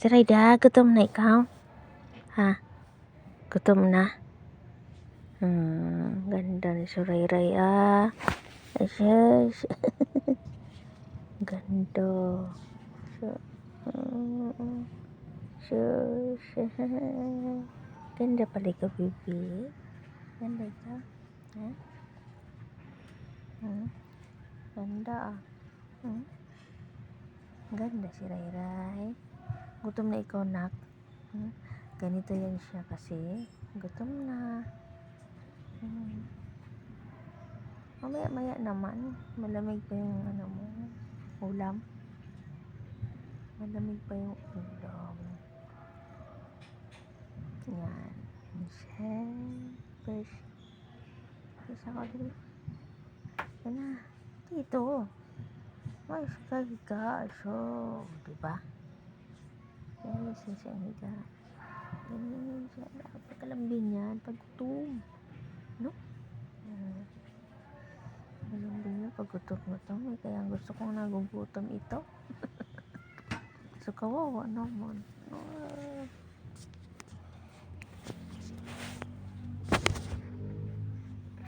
Si Rayda, gutom na ikaw? Ha? Gutom na? Ganda ni si Rayray Yes. Ganda. Sus. Ganda pala ka, baby. Ganda ka? Ha? Ganda Ganda si Rayray. Gutom na ikaw, nak? Ganito yan siya kasi. Gutom na. Mamaya-maya naman. Malamig pa yung ulam. Malamig pa yung ulam. Yan. Fresh. Isa ko dito. Yan na. Dito. Mas kahiga. So, diba? Yan siya higa. Yan siya. Pagkalambing yan. Paggutom. No? Malambing yan. Paggutom mo to. Kaya gusto kong nagugutom ito. So, kawawa naman.